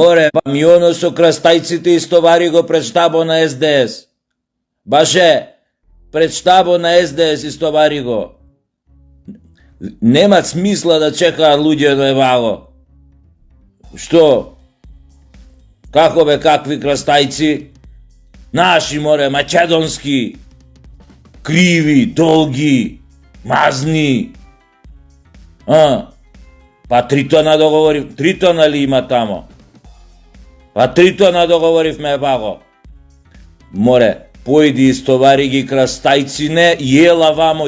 Море, камионот со крастајците истовари го пред штабо на СДС. Баше, пред штабо на СДС истовари го. Нема смисла да чекаат луѓе да е ваго. Што? Како бе, какви крастајци? Наши, море, македонски. Криви, долги, мазни. Па 3 тона договорив, 3 тона ли има тамо? Па 3 тона договоривме ваго. Море, појди истовари ги крастајцине, јела вамо,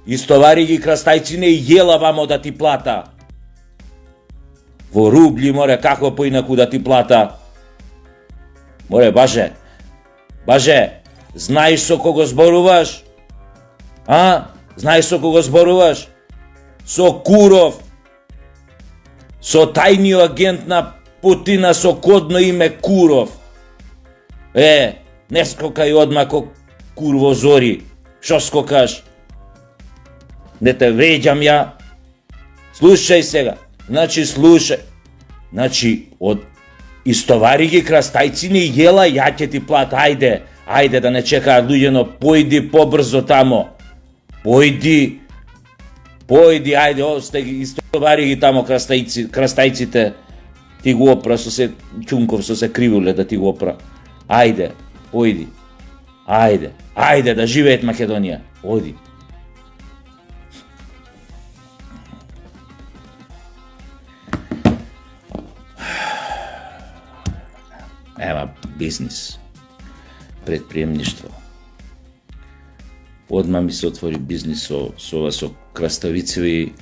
истовари ги крастајцине и јела вамо да ти плата. Во рубли, море, како поинаку да ти плата? Море, баже, знаеш со кого зборуваш? Знаеш со кого зборуваш? Со Куров, со тајниот агент на Путина со кодно име Куров. Не скокај одма ко курво зори. Шо скокаш? Не те вреđам ја. Слушај сега. Слушај. Од истовари ги крастајцини и јела, ја ќе ти плата. Ајде да не чекаат луѓе, но појди побрзо тамо. Појди, ајде, осте ги истовари ги тамо крастајците. Ти го опра со се Чунков, со се кривуле да ти го опра. Ајде, појди. Ајде да живеет Македонија. Оди. Ема бизнис. Предприемништво. Одма ми се отвори бизнис со краставицеви.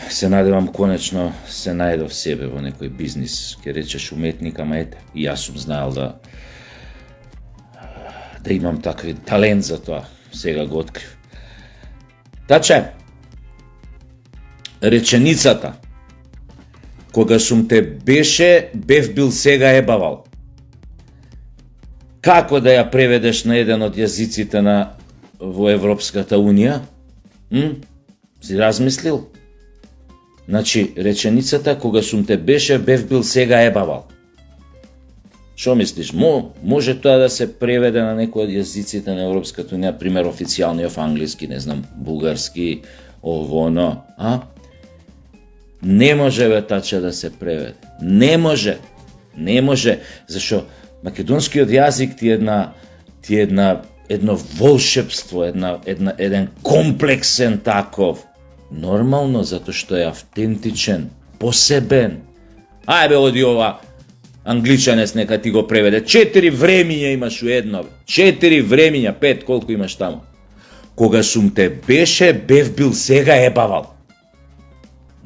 Се надевам конечно се најдов себе во некој бизнис. Ке речеш уметник, ама ете, и јас сум знаел да имам такви талент за тоа. Сега го открив. Таче, реченицата кога сум те беше, бев бил сега ебавал. Како да ја преведеш на еден од јазиците во Европската Унија? Си размислил? Реченицата кога сум те беше, бев бил сега ебавал. Шо мислиш? Може тоа да се преведе на некој од јазиците на Европската Унија, пример официјалниот англиски, не знам, бугарски, оно, Не може бе таче да се преведе. Не може, зашо македонскиот јазик ти е едно волшебство, еден комплексен таков. Нормално, затоа што е автентичен, посебен. Ајбе, оди ова англичанец нека ти го преведе. 4 времиња имаш у едно. 4 времиња, 5, колку имаш тамо. Кога сум те беше, бев бил сега ебавал.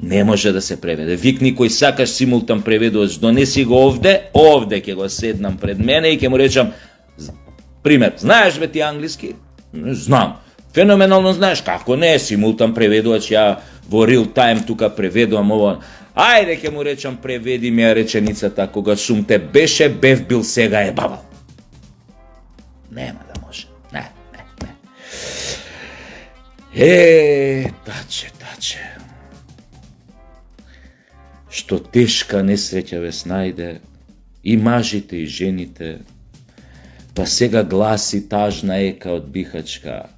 Не може да се преведе. Викни кој сакаш симултан преведувач, донеси го овде ќе го седнам пред мене и ќе му речам, пример, знаеш бе ти англиски? Знам. Феноменално знаеш, како не, симултан преведувач, ја во real time тука преведувам ово. Ајде ќе му речам, преведи ми ја реченицата, кога сум те беше, бев бил сега ебавал. Нема да може. Не. Таче. Што тешка несреќа ве снајде, и мажите и жените, па сега гласи тажна ека од Бихачка.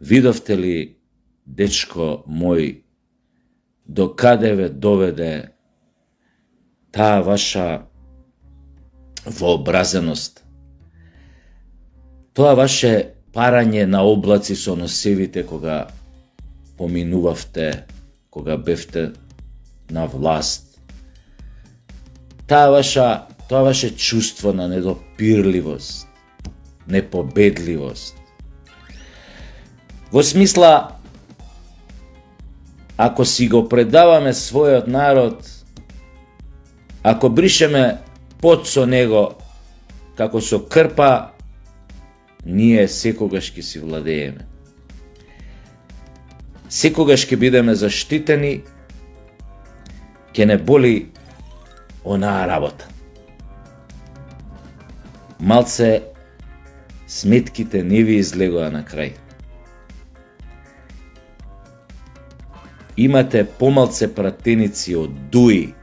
Видовте ли, дечко мој, до каде ве доведе таа ваша вообразеност, тоа ваше парање на облаци со носевите кога поминувавте, кога бевте на власт, тоа ваше чувство на недопирливост, непобедливост. Во смисла, ако си го предаваме својот народ, ако бришеме пот со него како со крпа, ние секогаш ќе си владееме. Секогаш ќе бидеме заштитени, ќе не боли онаа работа. Малце сметките не ви излегоа на крај. Имате помалце пратеници од Дуи,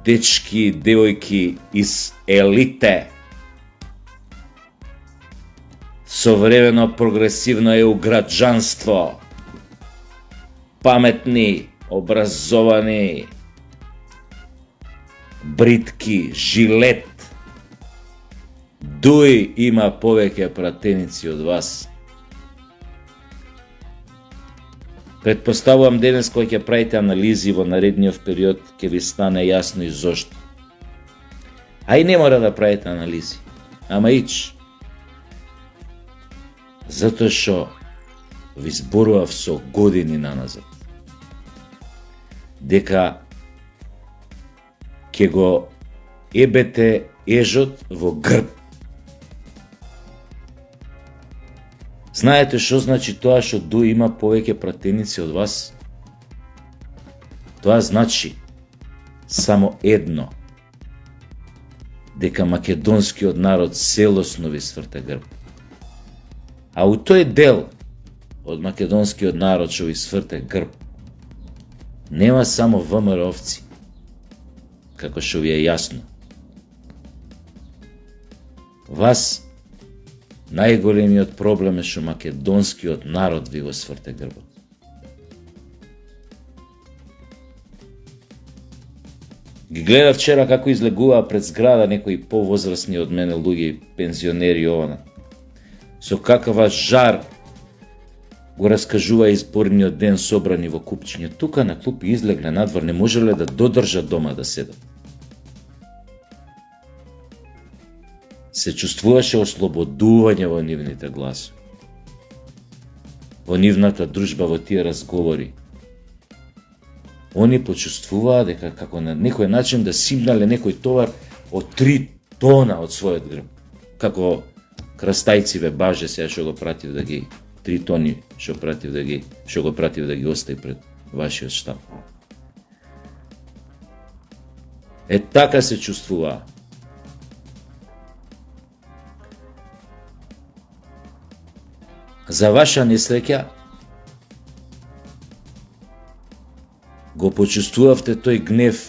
Dečki, devojki iz elite, современо прогресивно EU граđанство, pametni, obrazovani, бритки, жилет, Дуј има повеќе пратеници од вас. Предпоставувам денес кој ќе правите анализи во наредниот период ќе ви стане јасно и зошто. А и не мора да правите анализи, ама ич. Затоа што ви зборував со години наназад дека ќе го ебете ежот во грб. Знаете што значи тоа што Дуј има повеќе пратеници од вас? Тоа значи само едно, дека македонскиот народ целосно ви сврта грб. А у тој дел од македонскиот народ што ви сврта грб, нема само ВМРО-овци, како што ви е јасно. Вас најголемиот проблем е што македонскиот народ ви го сврте грбот. Ги гледав вчера како излегуваа пред зграда некои повозрасни од мене луѓе, пензионери ована. Со какава жар го раскажува изборниот ден собрани во купчиња. Тука на клупи излегле надвор, не можеле да додржат дома да седат. Се чувствуваше ослободување во нивните гласови, во нивната дружба, во тие разговори. Они почувствуваа дека како на некој начин да симнале некој товар од 3 тона од својот грб. Како крстајциве баже сега што го пратив да ги 3 тони што го пратив да ги остави пред вашиот штаб. Така се чувствуваа. За ваша несреќа, го почувствувавте тој гнев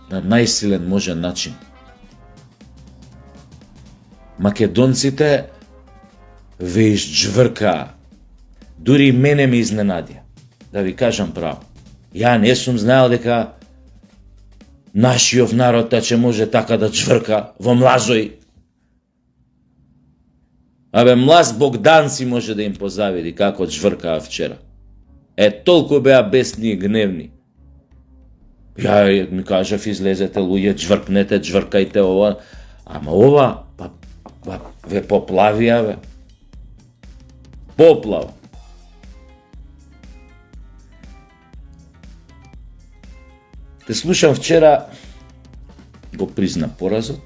на најсилен можен начин. Македонците ве изџвркаа. Дури и мене ме изненадија, да ви кажам право. Ја не сум знаел дека нашиот народ че може така да джврка во млазој. Абе, млаз Богдан си може да им позавиди како джвркаа вчера. Толку беа бесни и гневни. Ја ми кажав, излезете луѓе, джвркнете, джвркајте ова. Ама ова, ве поплавија, бе. Поплава. Те слушам вчера, го призна поразот.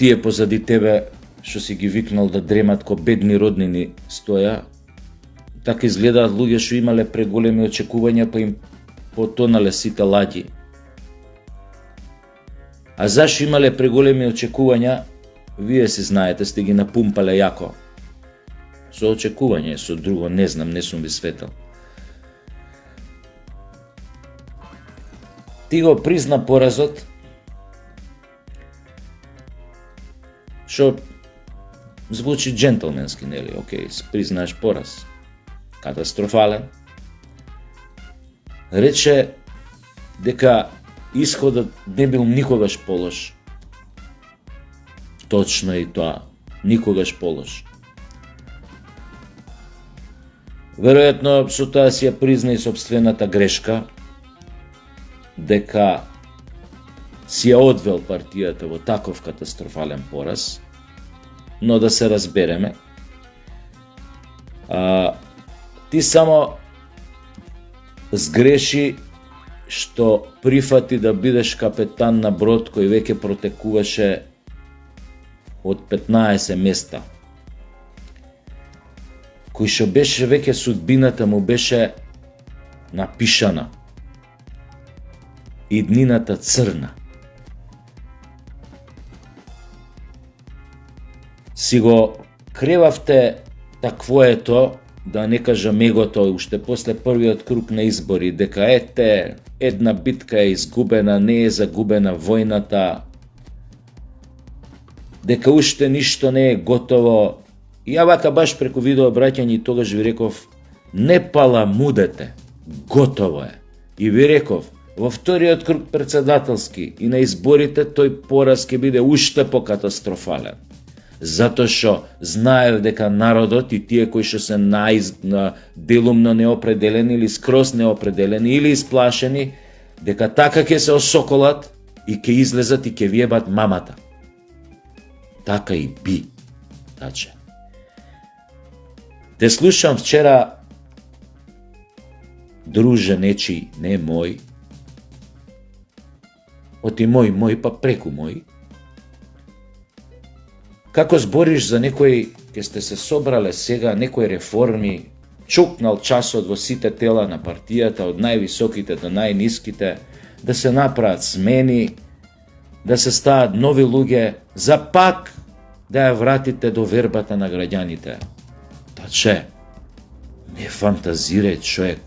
Тие позади тебе што си ги викнал да дремат ко бедни роднини стоја, така изгледаат луѓе што имале преголеми очекувања па им потонале сите ладји. А зашто имале преголеми очекувања, вие си знаете, сте ги напумпале јако. Со очекување, со друго не знам, не сум ви светал. Ти го призна поразот, што звучи джентлменски, нели? Океј, признаеш пораз. Катастрофален. Рече дека исходот не бил никогаш полош. Точно и тоа, никогаш полош. Веројатно со тоа си ја призна и сопствената грешка, дека си ја одвел партијата во таков катастрофален пораз, но да се разбереме. Ти само сгреши што прифати да бидеш капетан на брод кој веќе протекуваше од 15 места, кој што беше веќе судбината му беше напишана, иднината црна. Си го кревавте таквоето да не кажам егото, уште после првиот круг на избори, дека ете, една битка е изгубена, не е загубена војната, дека уште ништо не е готово. И ја вака баш преку видеообраќање тогаш ви реков, не паламудете, готово е. И ви реков, во вториот круг председателски и на изборите тој пораз ќе биде уште покатастрофален. Затоа што знаев дека народот и тие кои што се делумно неопределени или скроз неопределени или исплашени, дека така ќе се осоколат и ќе излезат и ќе виебат мамата. Така и би, таче. Те слушам вчера, друже нечи, не мој, оти мој, па преку мој, како збориш за некој, ке сте се собрале сега, некои реформи, чукнал часот во сите тела на партијата, од највисоките до најниските, да се направат смени, да се стават нови луѓе, за пак да ја вратите до вербата на граѓаните. Таче, не фантазирај човек.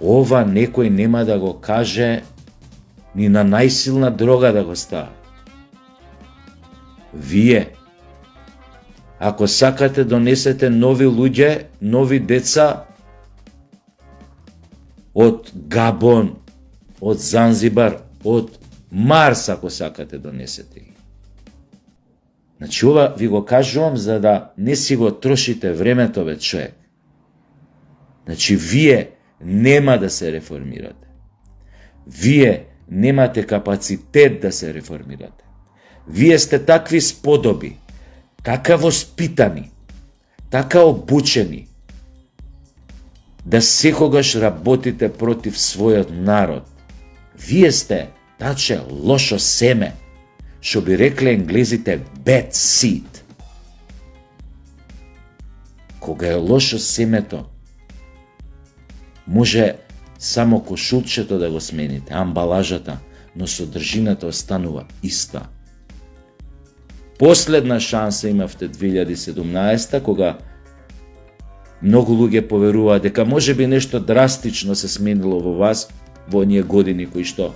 Ова некој нема да го каже ни на најсилна дрога да го става. Вие, ако сакате донесете нови луѓе, нови деца од Габон, од Занзибар, од Марс, ако сакате донесете ги. Значи ова ви го кажувам за да не си го трошите времето, бе човек. Значи вие нема да се реформирате. Вие немате капацитет да се реформирате. Вие сте такви сподоби, така воспитани, така обучени, да секогаш работите против својот народ. Вие сте, таче, лошо семе, што би рекле енглезите bad seed. Кога е лошо семето, може само кошулчето да го смените, амбалажата, но содржината останува иста. Последна шанса имавте 2017, кога многу луѓе поверуваа дека може би нешто драстично се сменило во вас во оние години кои што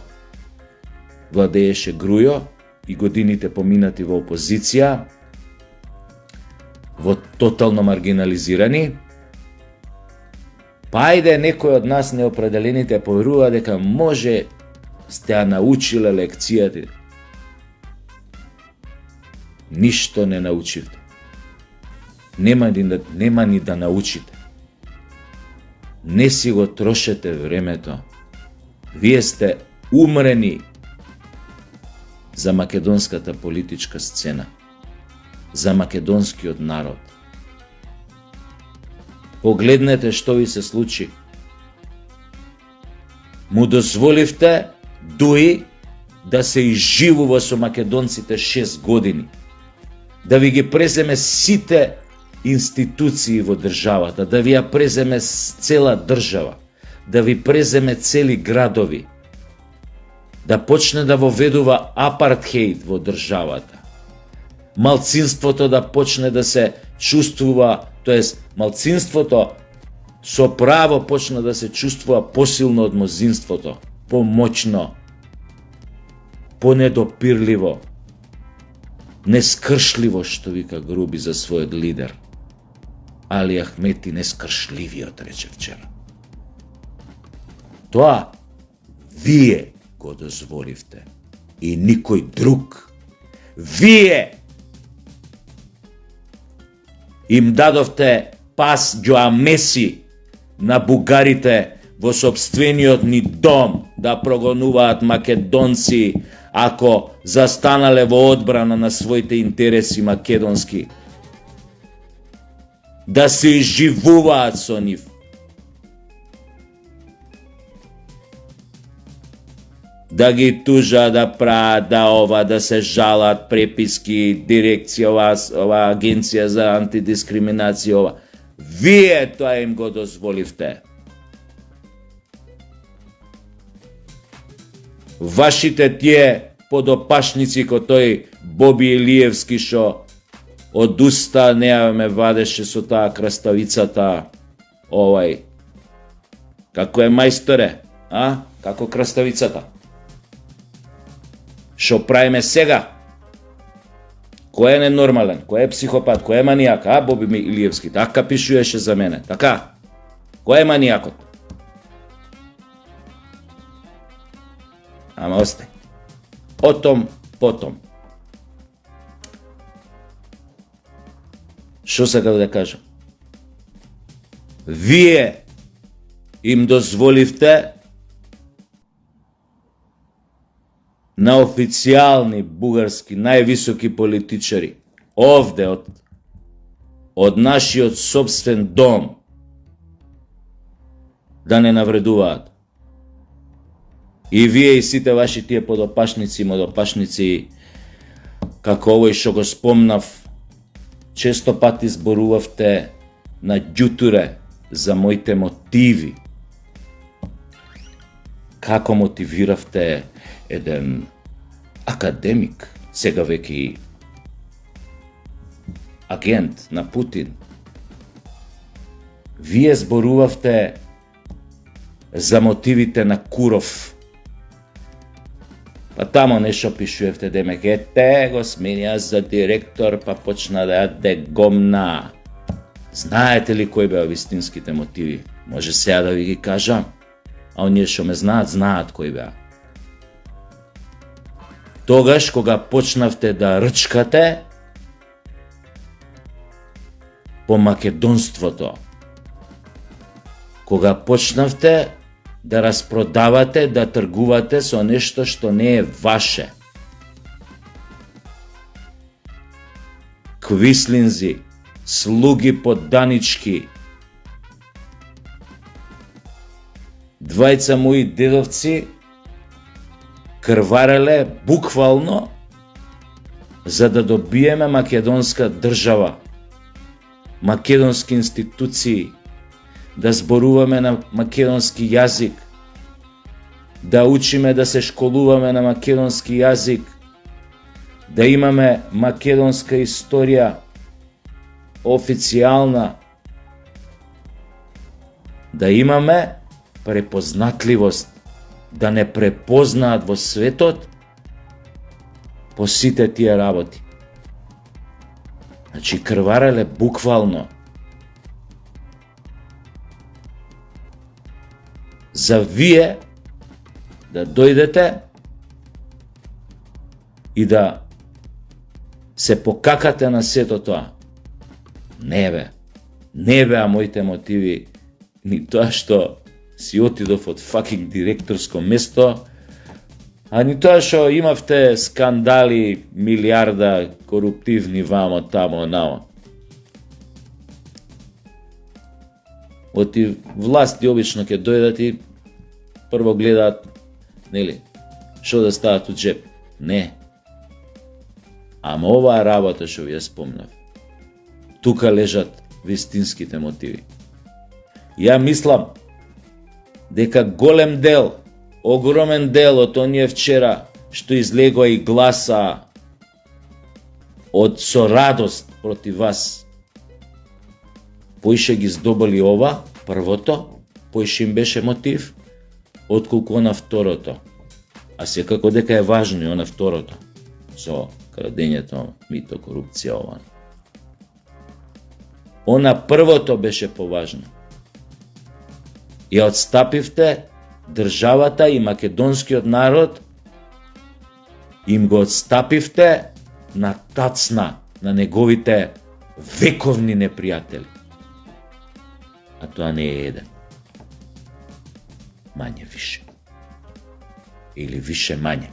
владееше Грујо и годините поминати во опозиција, во тотално маргинализирани. Па ајде некој од нас неопределените поверува дека може сте ја научиле лекцијата. Ништо не научивте. Нема ни да научите. Не си го трошете времето. Вие сте умрени за македонската политичка сцена, за македонскиот народ. Погледнете што ви се случи. Му дозволивте дуи да се изживува со македонците 6 години, да ви ги преземе сите институции во државата, да ви ја преземе цела држава, да ви преземе цели градови, да почне да воведува апартхеид во државата, малцинството да почне да се чувствува, тоест малцинството со право почна да се чувствува посилно од мнозинството, помоќно, понедопирливо, нескршливо, што вика Груби за својот лидер. Али Ахмети нескршливиот, рече вчера. Тоа вие го дозволивте и никој друг. Вие им дадовте пас ѓоамеси на бугарите во сопствениот ни дом да прогонуваат македонци ако застанале во одбрана на своите интереси македонски. Да се изживуваат со нив. Да ги тужа, да прават, да се жалат преписки, дирекција, ова агенција за антидискриминација, ова. Вие тоа им го дозволивте. Вашите тие подопашници ко тој Боби Илиевски што од уста не ја ме вадеше со таа краставицата, како е мајсторе, како краставицата. Шо правиме сега? Кој е ненормален, кој е психопат, кој е манијак, Боби Илиевски, така пишуеше за мене, така? Кој е манијакот? Ама остај. Отом, потом. Шо сакав да кажам? Вие им дозволивте на официјални бугарски највисоки политичари овде од нашиот собствен дом да не навредуваат. И вие и сите ваши тие подопашници и модопашници, како овој што го спомнав, често пати зборувавте на ѓутуре за моите мотиви. Како мотивиравте еден академик, сега веќе агент на Путин. Вие зборувавте за мотивите на Куров. Па тамо нешто пишувавте демек, го сменија за директор, па почна да јаде гомна. Знаете ли кои беа вистинските мотиви? Може сега да ви ги кажам, а оние што ме знаат кои беа. Тогаш кога почнавте да рчкате по македонството, кога почнавте да распродавате, да тргувате со нешто што не е ваше. Квислинзи, слуги подданички, двајца мои дедовци крвареле буквално за да добиеме македонска држава, македонски институции, да зборуваме на македонски јазик, да учиме да се школуваме на македонски јазик, да имаме македонска историја официјална, да имаме препознатливост, да не препознаат во светот по сите тие работи. Значи крвареле буквално за вие да дојдете и да се покакате на сето тоа. Не беа моите мотиви ни тоа што си отидов од факинг директорско место, а ни тоа што имавте скандали, милиарда коруптивни вамо, тамо, намо. Оти власти обично ќе дојдат и прво гледаат, нели, што да стават од джеп. Не. Ама оваа работа што ви ја спомнав, тука лежат вистинските мотиви. Ја мислам дека голем дел, огромен дел од оние вчера што излегоа и гласа со радост против вас, поише ги здобали ова, првото, поише им беше мотив, отколку на второто. А секако дека е важно и на второто, со крадењето, мито, корупција, ова. Она првото беше поважно. Ја отстапивте државата и македонскиот народ, им го отстапивте на тацна на неговите вековни непријатели. А тоа не е еден. Мање више. Или више мање.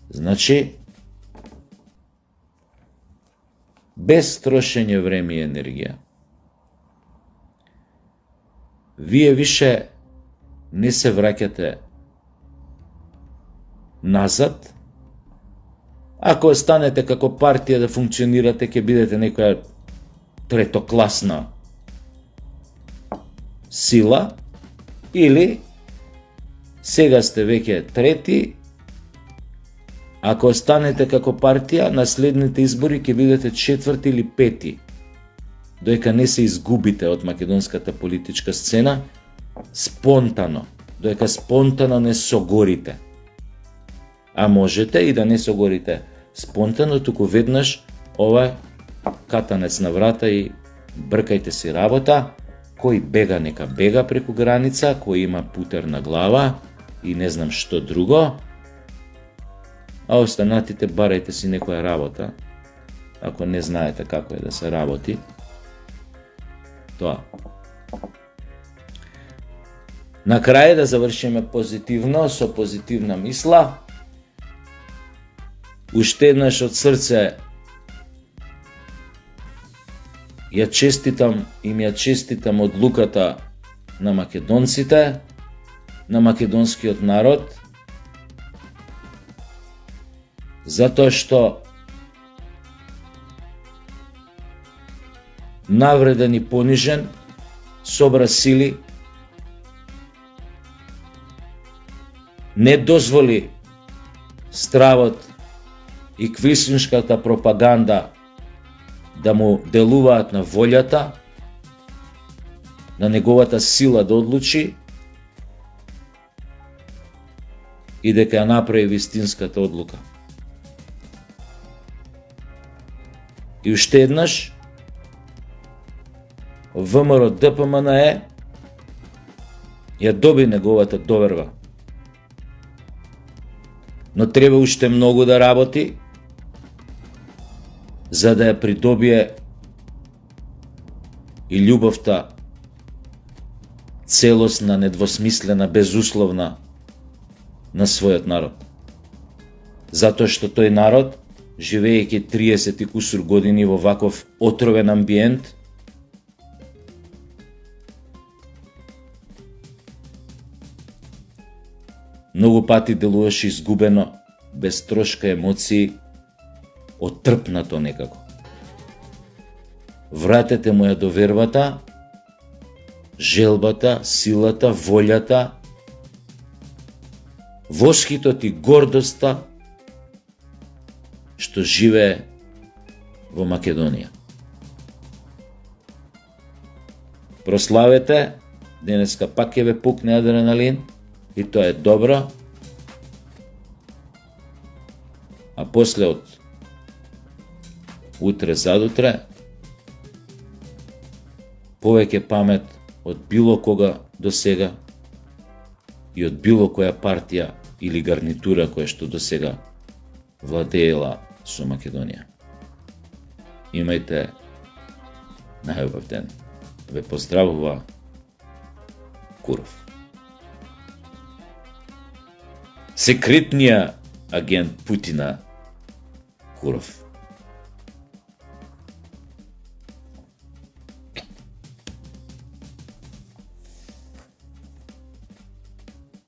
Значи, без трошење време и енергија, вие више не се враќате назад. Ако останете како партија да функционирате, ќе бидете некоја третокласна сила, или сега сте веќе трети Ако останете како партија, на следните избори ќе бидете 4 или 5, доека не се изгубите од македонската политичка сцена, спонтано, доека спонтано не согорите. А можете и да не согорите спонтано, туку веднаш ова катанец на врата и бркајте си работа, кој бега нека бега преку граница, кој има путер на глава и не знам што друго, а останатите барајте си некоја работа, ако не знаете како е да се работи. Тоа. На крај да завршиме позитивно, со позитивна мисла. Уште еднаш од срце ја честитам одлуката на македонците, на македонскиот народ, затоа што навреден и понижен, собра сили, не дозволи стравот и квислиншката пропаганда да му делуваат на волјата, на неговата сила да одлучи и дека ја направи вистинската одлука. И уште еднаш, ВМРО ДПМНЕ ја доби неговата доверба. Но треба уште многу да работи, за да ја придобие и љубовта целосна, недвосмислена, безусловна на својот народ. Затоа што тој народ, живеејќи 30 и кусур години во ваков отровен амбиент, многу пати делуваше изгубено, без трошка емоции, отрпнато некако. Вратете му ја довербата, желбата, силата, волјата, восхитот и гордоста што живее во Македонија. Прославете, денеска пак ќе ве пукне адреналин и тоа е добро, а после од утре задутре повеќе памет од било кога до сега и од било која партија или гарнитура која што до сега владеела со Македонија. Имајте најубав ден. Ве поздравува Куров. Секретниот агент Путина Куров.